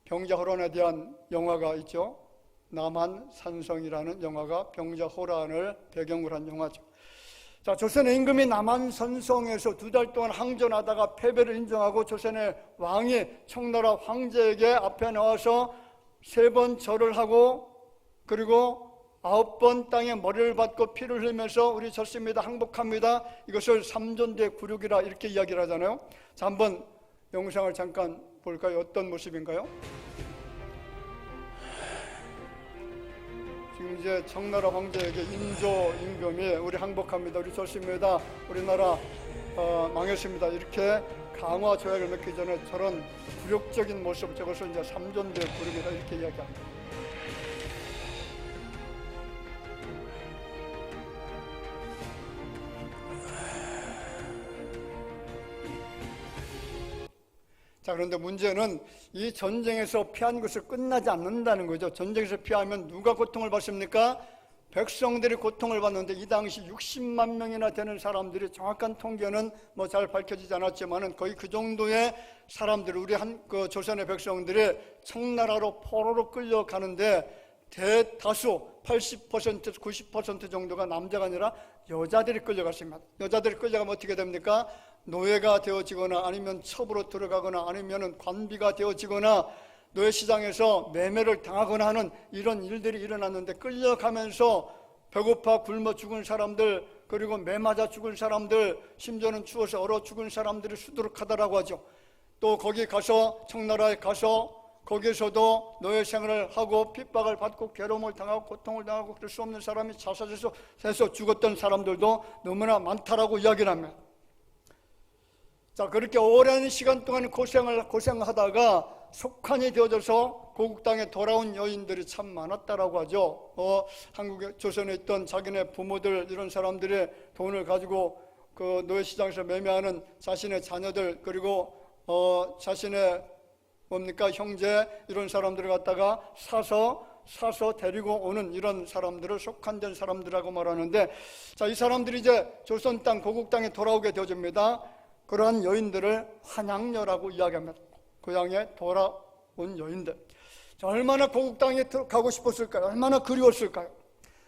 병자호란에 대한 영화가 있죠. 남한산성이라는 영화가 병자호란을 배경으로 한 영화죠. 자, 조선의 임금이 남한산성에서 2달 동안 항전하다가 패배를 인정하고 조선의 왕이 청나라 황제에게 앞에 나와서 3번 절을 하고 그리고 9번 땅에 머리를 받고 피를 흘리면서 우리 졌습니다, 항복합니다, 이것을 삼존대 굴욕이라 이렇게 이야기를 하잖아요. 자, 한번 영상을 잠깐 볼까요? 어떤 모습인가요? 지금 이제 청나라 황제에게 인조 임금이 우리 항복합니다, 우리 졌습니다, 우리나라 망했습니다, 이렇게 강화 조약을 맺기 전에 저런 굴욕적인 모습, 저것을 이제 삼존대 굴욕이다 이렇게 이야기합니다. 자, 그런데 문제는 이 전쟁에서 피한 것을 끝나지 않는다는 거죠. 전쟁에서 피하면 누가 고통을 받습니까? 백성들이 고통을 받는데 이 당시 60만 명이나 되는 사람들이, 정확한 통계는 뭐 잘 밝혀지지 않았지만은 거의 그 정도의 사람들, 우리 그 조선의 백성들이 청나라로 포로로 끌려가는데 대다수 80%에서 90% 정도가 남자가 아니라 여자들이 끌려갔습니다. 여자들이 끌려가면 어떻게 됩니까? 노예가 되어지거나 아니면 첩으로 들어가거나 아니면 관비가 되어지거나 노예시장에서 매매를 당하거나 하는 이런 일들이 일어났는데, 끌려가면서 배고파 굶어 죽은 사람들, 그리고 매 맞아 죽은 사람들, 심지어는 추워서 얼어 죽은 사람들이 수두룩하다라고 하죠. 또 거기 가서, 청나라에 가서 거기에서도 노예 생활을 하고 핍박을 받고 괴로움을 당하고 고통을 당하고 그럴 수 없는 사람이 자살해서 죽었던 사람들도 너무나 많다라고 이야기를 합니다. 자, 그렇게 오랜 시간 동안 고생하다가 속환이 되어져서 고국 땅에 돌아온 여인들이 참 많았다라고 하죠. 한국에, 조선에 있던 자기네 부모들, 이런 사람들이 돈을 가지고 그 노예시장에서 매매하는 자신의 자녀들, 그리고 자신의 뭡니까? 형제 이런 사람들을 갖다가 사서 데리고 오는 이런 사람들을 속한된 사람들이라고 말하는데, 자, 이 사람들이 이제 조선 땅 고국 땅에 돌아오게 되어집니다. 그러한 여인들을 환양녀라고 이야기합니다. 고향에 돌아온 여인들. 자, 얼마나 고국 땅에 가고 싶었을까요? 얼마나 그리웠을까요?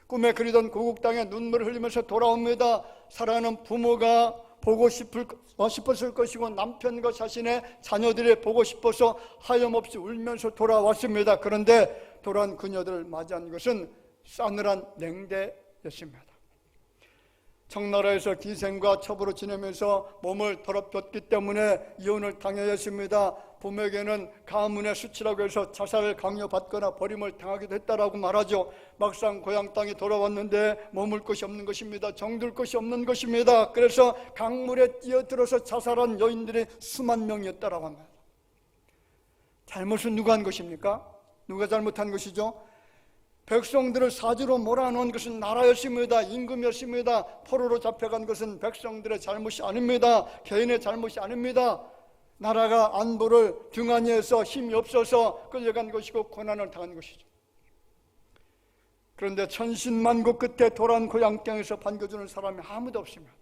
꿈에 그리던 고국 땅에 눈물을 흘리면서 돌아옵니다. 사랑하는 부모가 보고 싶었을 것이고, 남편과 자신의 자녀들이 보고 싶어서 하염없이 울면서 돌아왔습니다. 그런데 돌아온 그녀들을 맞이한 것은 싸늘한 냉대였습니다. 청나라에서 기생과 첩으로 지내면서 몸을 더럽혔기 때문에 이혼을 당해야 했습니다. 부모에게는 가문의 수치라고 해서 자살을 강요받거나 버림을 당하기도 했다라고 말하죠. 막상 고향 땅에 돌아왔는데 머물 곳이 없는 것입니다. 정들 곳이 없는 것입니다. 그래서 강물에 뛰어들어서 자살한 여인들이 수만 명이었다라고 합니다. 잘못은 누가 한 것입니까? 누가 잘못한 것이죠? 백성들을 사지로 몰아넣은 것은 나라였습니다. 임금이었습니다. 포로로 잡혀간 것은 백성들의 잘못이 아닙니다. 개인의 잘못이 아닙니다. 나라가 안보를 등한히해서 힘이 없어서 끌려간 것이고 고난을 당한 것이죠. 그런데 천신만고 끝에 돌아온 고향 땅에서 반겨주는 사람이 아무도 없습니다.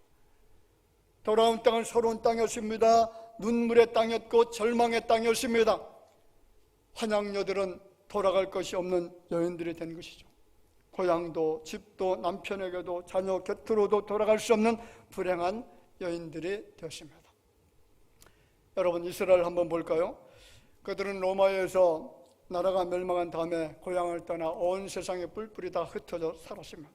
돌아온 땅은 서러운 땅이었습니다. 눈물의 땅이었고 절망의 땅이었습니다. 환양녀들은 돌아갈 것이 없는 여인들이 된 것이죠. 고향도 집도 남편에게도 자녀 곁으로도 돌아갈 수 없는 불행한 여인들이 되었습니다. 여러분, 이스라엘 한번 볼까요? 그들은 로마에서 나라가 멸망한 다음에 고향을 떠나 온 세상에 뿔뿔이 다 흩어져 살았습니다.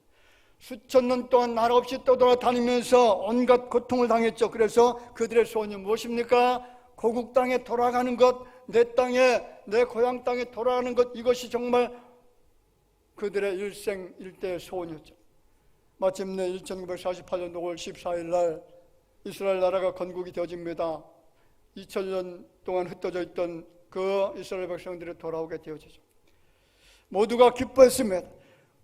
수천 년 동안 나라 없이 떠돌아다니면서 온갖 고통을 당했죠. 그래서 그들의 소원이 무엇입니까? 고국 땅에 돌아가는 것, 내 땅에, 내 고향 땅에 돌아가는 것, 이것이 정말 그들의 일생일대의 소원이었죠. 마침내 1948년 5월 14일 날 이스라엘 나라가 건국이 되어집니다. 2000년 동안 흩어져 있던 그 이스라엘 백성들이 돌아오게 되어지죠. 모두가 기뻐했습니다.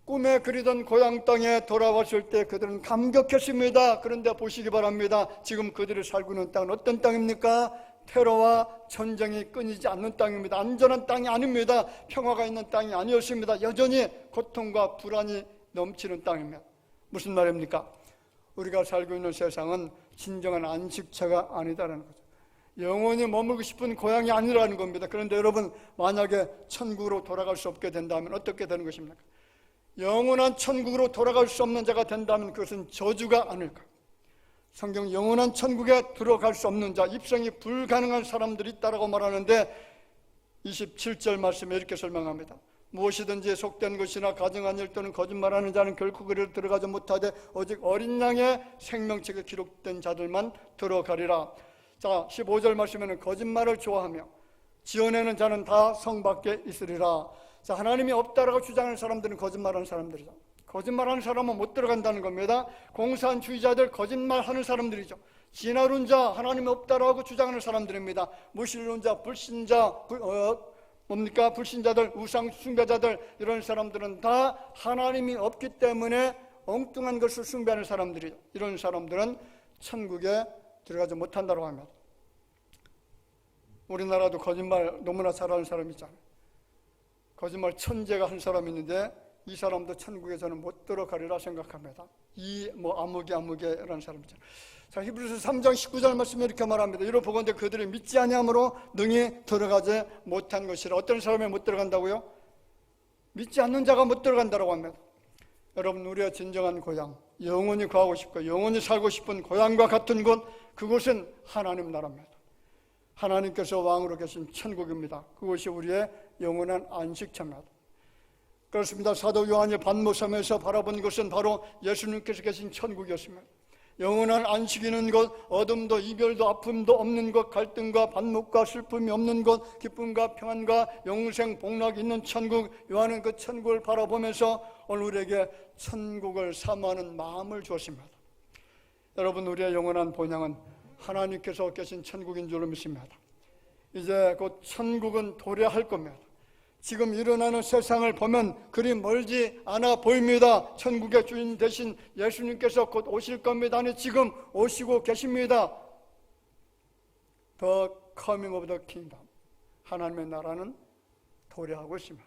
꿈에 그리던 고향 땅에 돌아왔을 때 그들은 감격했습니다. 그런데 보시기 바랍니다. 지금 그들이 살고 있는 땅은 어떤 땅입니까? 테러와 전쟁이 끊이지 않는 땅입니다. 안전한 땅이 아닙니다. 평화가 있는 땅이 아니었습니다. 여전히 고통과 불안이 넘치는 땅입니다. 무슨 말입니까? 우리가 살고 있는 세상은 진정한 안식처가 아니다라는 거죠. 영원히 머물고 싶은 고향이 아니라는 겁니다. 그런데 여러분, 만약에 천국으로 돌아갈 수 없게 된다면 어떻게 되는 것입니까? 영원한 천국으로 돌아갈 수 없는 자가 된다면 그것은 저주가 아닐까? 성경 영원한 천국에 들어갈 수 없는 자, 입성이 불가능한 사람들이 있다라고 말하는데 27절 말씀에 이렇게 설명합니다. 무엇이든지 속된 것이나 가증한 일 또는 거짓말하는 자는 결코 그리로 들어가지 못하되 오직 어린 양의 생명책에 기록된 자들만 들어가리라. 자, 15절 말씀에는 거짓말을 좋아하며 지어내는 자는 다 성 밖에 있으리라. 자, 하나님이 없다라고 주장하는 사람들은 거짓말하는 사람들이죠. 거짓말하는 사람은 못 들어간다는 겁니다. 공산주의자들, 거짓말하는 사람들이죠. 진화론자, 하나님이 없다라고 주장하는 사람들입니다. 무신론자, 불신자, 불신자들, 우상 숭배자들, 이런 사람들은 다 하나님이 없기 때문에 엉뚱한 것을 숭배하는 사람들이죠. 이런 사람들은 천국에 들어가지 못한다고 합니다. 우리나라도 거짓말 너무나 잘하는 사람이 있잖아요. 거짓말 천재가 한 사람이 있는데 이 사람도 천국에 저는 못 들어가리라 생각합니다. 아무개라는 사람이죠. 자, 히브리서 3장 19절 말씀에 이렇게 말합니다. 이로 보건대 그들이 믿지 아니함으로 능히 들어가지 못한 것이라. 어떤 사람이 못 들어간다고요? 믿지 않는 자가 못 들어간다고 합니다. 여러분, 우리의 진정한 고향, 영원히 가고 싶고 영원히 살고 싶은 고향과 같은 곳, 그곳은 하나님 나라입니다. 하나님께서 왕으로 계신 천국입니다. 그것이 우리의 영원한 안식처입니다. 그렇습니다. 사도 요한이 반모섬에서 바라본 것은 바로 예수님께서 계신 천국이었습니다. 영원한 안식이 있는 곳, 어둠도 이별도 아픔도 없는 곳, 갈등과 반목과 슬픔이 없는 곳, 기쁨과 평안과 영생 복락이 있는 천국. 요한은 그 천국을 바라보면서 오늘 우리에게 천국을 사모하는 마음을 주었습니다. 여러분, 우리의 영원한 본향은 하나님께서 계신 천국인 줄로 믿습니다. 이제 곧 천국은 도래할 겁니다. 지금 일어나는 세상을 보면 그리 멀지 않아 보입니다. 천국의 주인 되신 예수님께서 곧 오실 겁니다. 아니, 지금 오시고 계십니다. The coming of the kingdom. 하나님의 나라는 도래하고 있습니다.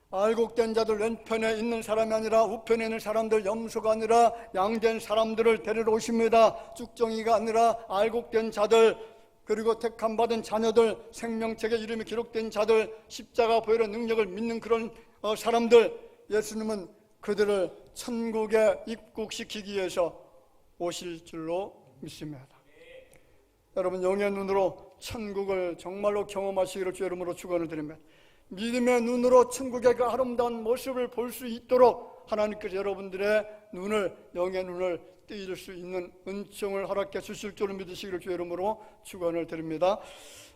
알곡된 자들, 왼편에 있는 사람이 아니라 우편에 있는 사람들, 염소가 아니라 양된 사람들을 데리러 오십니다. 쭉정이가 아니라 알곡된 자들, 그리고 택함받은 자녀들, 생명책에 이름이 기록된 자들, 십자가 보혈의 능력을 믿는 그런 사람들, 예수님은 그들을 천국에 입국시키기 위해서 오실 줄로 믿습니다. 여러분, 영의 눈으로 천국을 정말로 경험하시기를 주 이름으로 축원을 드립니다. 믿음의 눈으로 천국의 그 아름다운 모습을 볼 수 있도록 하나님께서 여러분들의 눈을, 영의 눈을 띄울 수 있는 은총을 허락해 주실 줄을 믿으시기를 주 이름으로 축원을 드립니다.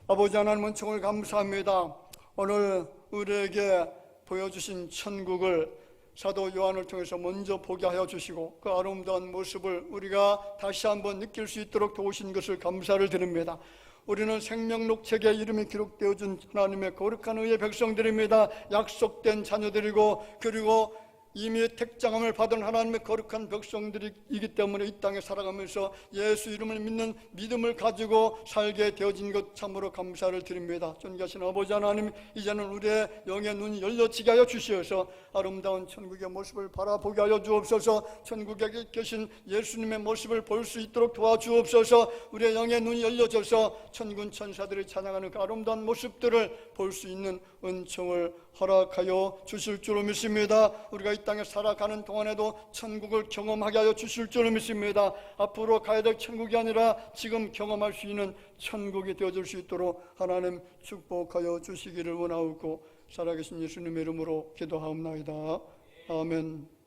아버지 하나님, 은총을 감사합니다. 오늘 우리에게 보여주신 천국을 사도 요한을 통해서 먼저 보게 하여 주시고 그 아름다운 모습을 우리가 다시 한번 느낄 수 있도록 도우신 것을 감사를 드립니다. 우리는 생명록 책에 이름이 기록되어진 하나님의 거룩한 의의 백성들입니다. 약속된 자녀들이고, 그리고 이미 택장함을 받은 하나님의 거룩한 백성들이기 때문에 이 땅에 살아가면서 예수 이름을 믿는 믿음을 가지고 살게 되어진 것 참으로 감사를 드립니다. 존귀하신 아버지 하나님, 이제는 우리의 영의 눈이 열려지게 하여 주시어서 아름다운 천국의 모습을 바라보게 하여 주옵소서. 천국에 계신 예수님의 모습을 볼 수 있도록 도와주옵소서. 우리의 영의 눈이 열려져서 천군 천사들이 찬양하는 그 아름다운 모습들을 볼 수 있는 은총을 허락하여 주실 줄로 믿습니다. 우리가 이 땅에 살아가는 동안에도 천국을 경험하게 하여 주실 줄로 믿습니다. 앞으로 가야 될 천국이 아니라 지금 경험할 수 있는 천국이 되어줄 수 있도록 하나님 축복하여 주시기를 원하옵고, 살아계신 예수님의 이름으로 기도하옵나이다. 아멘.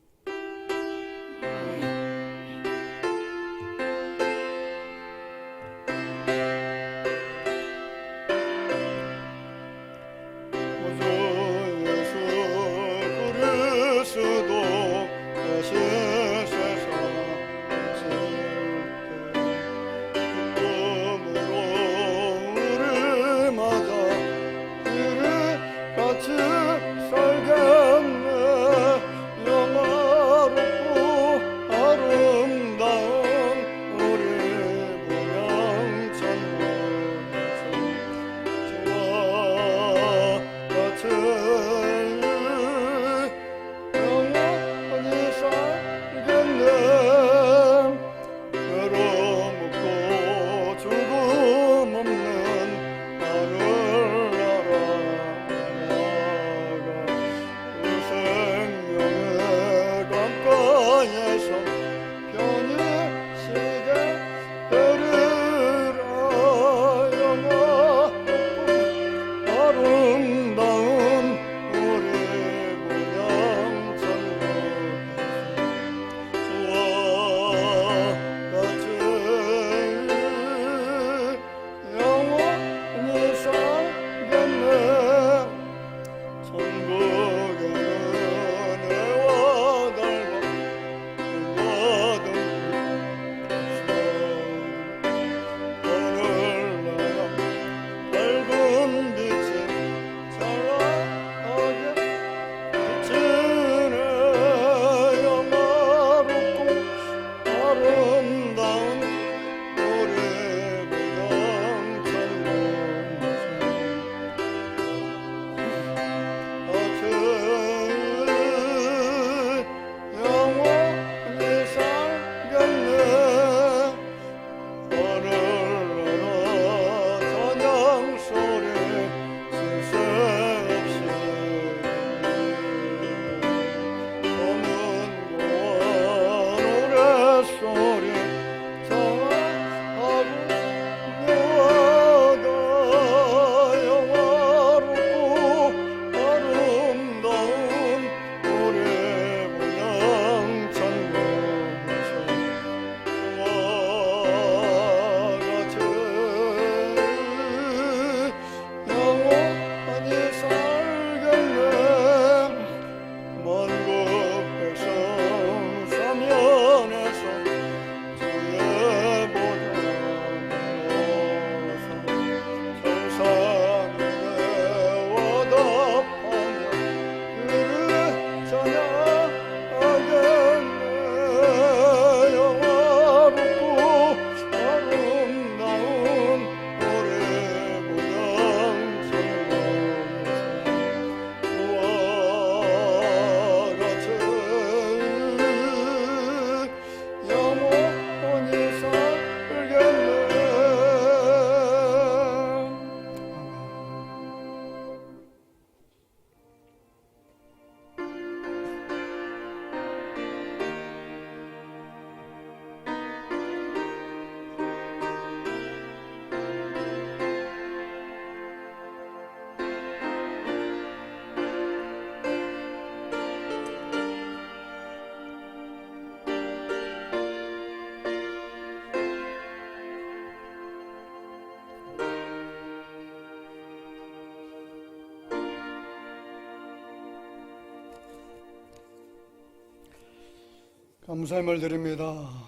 감사함을 드립니다.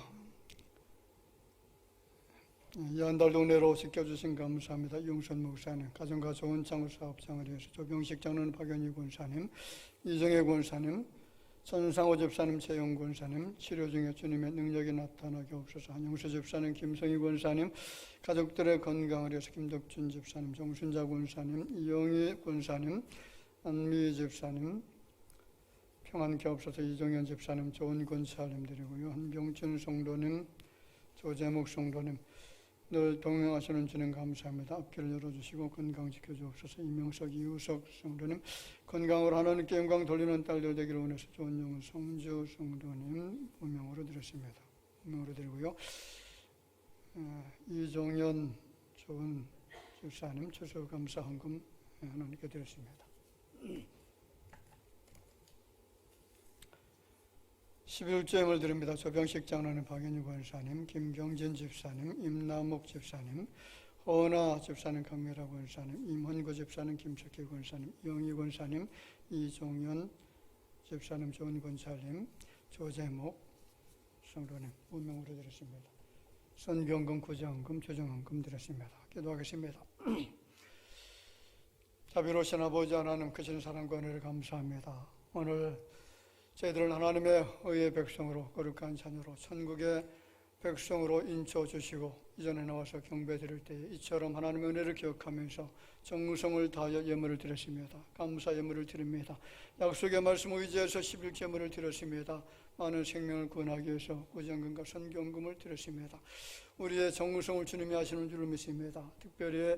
이 한 달도 은혜로 지켜주신 감사합니다. 이용선 목사님, 가정과 좋은 창업 사업장을 위해서 조병식 장로님, 박연희 권사님, 이정혜 권사님, 전상호 집사님, 최영 권사님, 치료 중에 주님의 능력이 나타나게 없어서 한영수 집사님, 김성희 권사님, 가족들의 건강을 위해서 김덕준 집사님, 정순자 권사님, 이영희 권사님, 안미 집사님, 평안케 없어서 이종현 집사님, 좋은 권사님 드리고요. 한병준 성도님, 조재목 성도님, 늘 동행하시는 주님 감사합니다. 앞길을 열어주시고 건강 지켜주옵소서. 이명석, 이우석 성도님, 건강으로 하나님께 영광 돌리는 딸들 되기를 원해서 좋은 영혼 성주 성도님 무명으로 드렸습니다. 무명으로 드리고요. 이종현 좋은 집사님 추수감사 헌금 하나님께 드렸습니다. 11조임을 드립니다. 조병식 장로님, 박연희 권사님, 김경진 집사님, 임남욱 집사님, 허나 집사님, 강미라 권사님, 임헌구 집사님, 김석희 권사님, 영희 권사님, 이종현 집사님, 좋은 권사님, 조재목 성도님 무명으로 드렸습니다. 선경금, 구정금, 조정헌금 드렸습니다. 기도하겠습니다. 자비로우신 아버지 하나님, 크신 사랑과 은혜를 감사합니다. 오늘 저희들은 하나님의 의의 백성으로, 거룩한 자녀로, 천국의 백성으로 인쳐주시고 이전에 나와서 경배 드릴 때에 이처럼 하나님의 은혜를 기억하면서 정성을 다하여 예물을 드렸습니다. 감사 예물을 드립니다. 약속의 말씀을 의지해서 11조 예물을 드렸습니다. 많은 생명을 구원하기 위해서 구정금과 선경금을 드렸습니다. 우리의 정성을 주님이 하시는 줄을 믿습니다. 특별히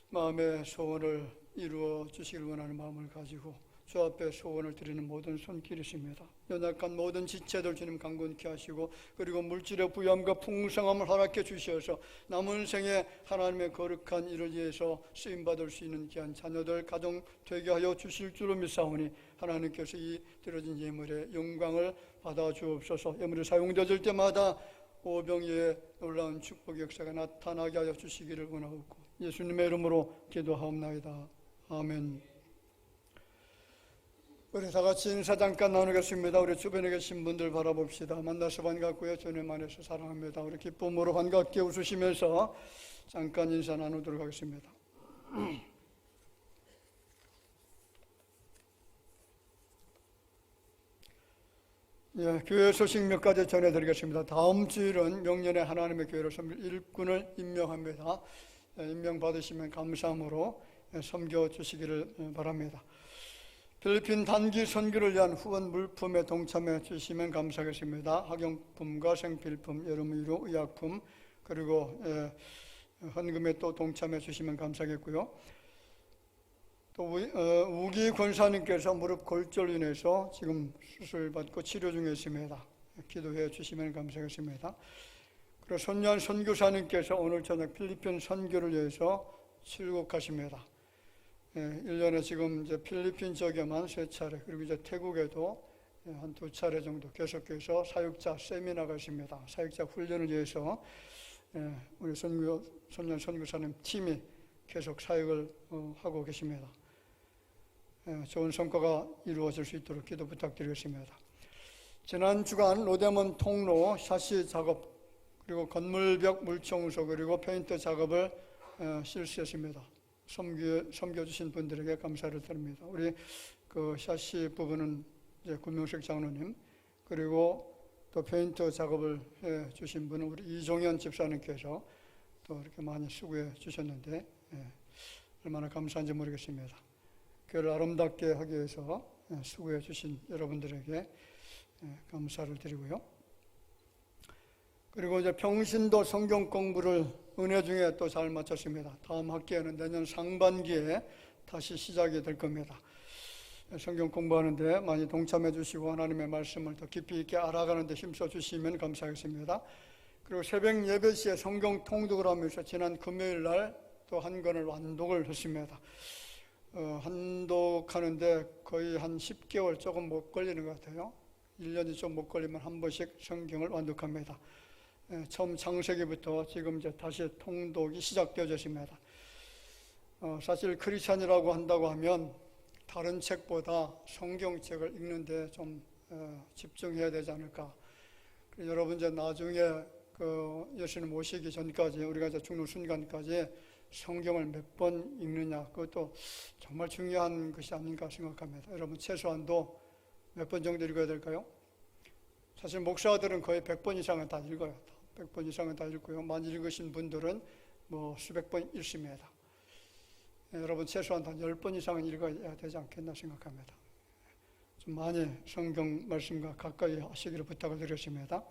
마음의 소원을 이루어 주시길 원하는 마음을 가지고 주 앞에 소원을 드리는 모든 손길이십니다. 연약한 모든 지체들 주님 강건케 하시고 그리고 물질의 부유함과 풍성함을 허락해 주셔서 남은 생에 하나님의 거룩한 일을 위해서 쓰임받을 수 있는 귀한 자녀들 가정 되게 하여 주실 줄로 믿사오니 하나님께서 이 드려진 예물의 영광을 받아 주옵소서. 예물이 사용되어질 때마다 오병이의 놀라운 축복의 역사가 나타나게 하여 주시기를 원하옵고 예수님의 이름으로 기도하옵나이다. 아멘. 우리 다 같이 인사 잠깐 나누겠습니다. 우리 주변에 계신 분들 바라봅시다. 만나서 반갑고요. 주님 안에서 사랑합니다. 우리 기쁨으로 반갑게 웃으시면서 잠깐 인사 나누도록 하겠습니다. 예, 교회 소식 몇 가지 전해드리겠습니다. 다음 주일은 명년에 하나님의 교회로 섬길 일꾼을 임명합니다. 임명받으시면 감사함으로 섬겨주시기를 바랍니다. 필리핀 단기 선교를 위한 후원 물품에 동참해 주시면 감사하겠습니다. 학용품과 생필품, 여름의료, 의약품 그리고 헌금에 또 동참해 주시면 감사하겠고요. 또 우기 권사님께서 무릎 골절로 인해서 지금 수술받고 치료 중에 있습니다. 기도해 주시면 감사하겠습니다. 그리고 손녀한 선교사님께서 오늘 저녁 필리핀 선교를 위해서 출국하십니다. 1년에 지금 이제 필리핀 지역에만 3차례, 그리고 이제 태국에도 한 2차례 정도 계속해서 사역자 세미나가 있습니다. 사역자 훈련을 위해서 우리 손년 선교사님 팀이 계속 사역을 하고 계십니다. 좋은 성과가 이루어질 수 있도록 기도 부탁드리겠습니다. 지난 주간 로데몬 통로 샤시 작업, 그리고 건물벽 물청소, 그리고 페인트 작업을 실시했습니다. 섬겨주신 분들에게 감사를 드립니다. 우리 그 샤시 부분은 이제 구명식 장로님, 그리고 또 페인트 작업을 해 주신 분은 우리 이종현 집사님께서 또 이렇게 많이 수고해 주셨는데 얼마나 감사한지 모르겠습니다. 교회를 아름답게 하기 위해서 수고해 주신 여러분들에게 감사를 드리고요. 그리고 이제 평신도 성경 공부를 은혜 중에 또 잘 마쳤습니다. 다음 학기에는 내년 상반기에 다시 시작이 될 겁니다. 성경 공부하는데 많이 동참해 주시고 하나님의 말씀을 더 깊이 있게 알아가는 데 힘써 주시면 감사하겠습니다. 그리고 새벽 예배 시에 성경 통독을 하면서 지난 금요일 날 또 한 권을 완독을 했습니다. 한독하는데 거의 한 10개월 조금 못 걸리는 것 같아요. 1년이 좀 못 걸리면 한 번씩 성경을 완독합니다. 처음 창세기부터 지금 이제 다시 통독이 시작되어졌습니다. 사실 크리스찬이라고 한다고 하면 다른 책보다 성경책을 읽는데 좀 집중해야 되지 않을까. 여러분 이제 나중에 예수님 오시기 전까지 우리가 이제 죽는 순간까지 성경을 몇 번 읽느냐, 그것도 정말 중요한 것이 아닌가 생각합니다. 여러분 최소한도 몇 번 정도 읽어야 될까요? 사실 목사들은 거의 100번 이상은 다 읽어요. 100번 이상은 다 읽고요. 많이 읽으신 분들은 뭐 수백 번 읽습니다. 여러분 최소한 한 10번 이상은 읽어야 되지 않겠나 생각합니다. 좀 많이 성경 말씀과 가까이 하시기를 부탁을 드렸습니다.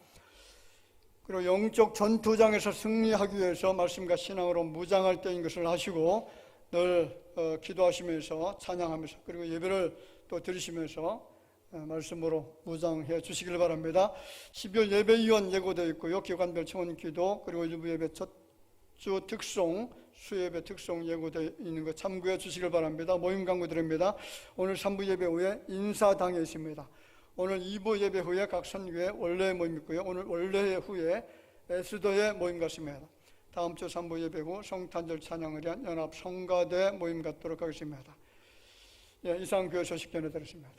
그리고 영적 전투장에서 승리하기 위해서 말씀과 신앙으로 무장할 때인 것을 아시고 늘 기도하시면서 찬양하면서 그리고 예배를 또 드리시면서 말씀으로 무장해 주시길 바랍니다. 12월 예배위원 예고되어 있고요. 기관별 청원기도 그리고 일부 예배 첫 주 특송, 수예배 특송 예고되어 있는 거 참고해 주시길 바랍니다. 모임 강구 드립니다. 오늘 3부 예배 후에 인사당에 있습니다. 오늘 2부 예배 후에 각 선교회 원래 모임 있고요. 오늘 원래 후에 에스더의 모임 같습니다. 다음 주 3부 예배 후 성탄절 찬양을 위한 연합 성가대 모임 갖도록 하겠습니다. 예, 이상 교회 소식 전해드렸습니다.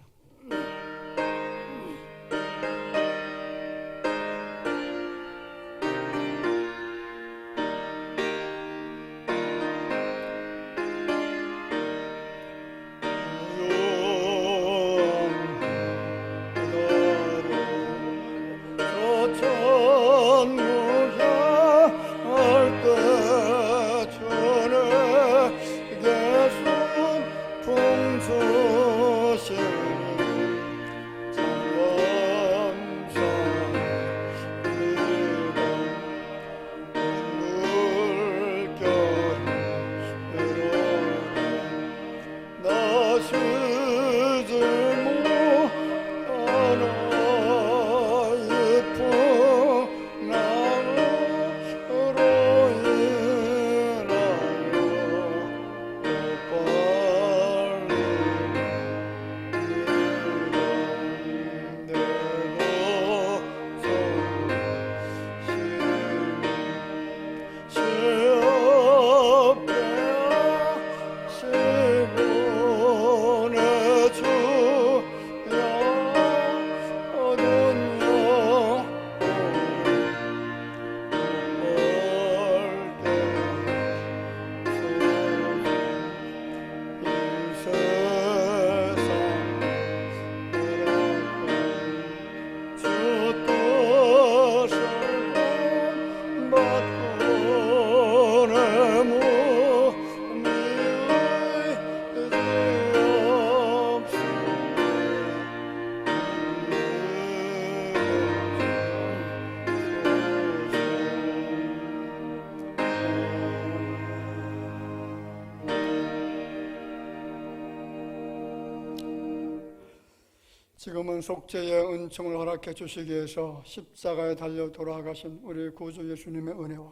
지금은 속죄의 은총을 허락해 주시기 위해서 십자가에 달려 돌아가신 우리 구주 예수님의 은혜와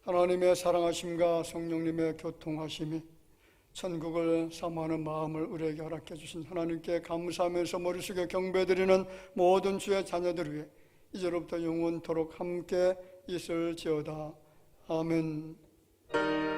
하나님의 사랑하심과 성령님의 교통하심이 천국을 사모하는 마음을 우리에게 허락해 주신 하나님께 감사하면서 머리 숙여 경배드리는 모든 주의 자녀들 위해 이제로부터 영원토록 함께 있을지어다. 아멘.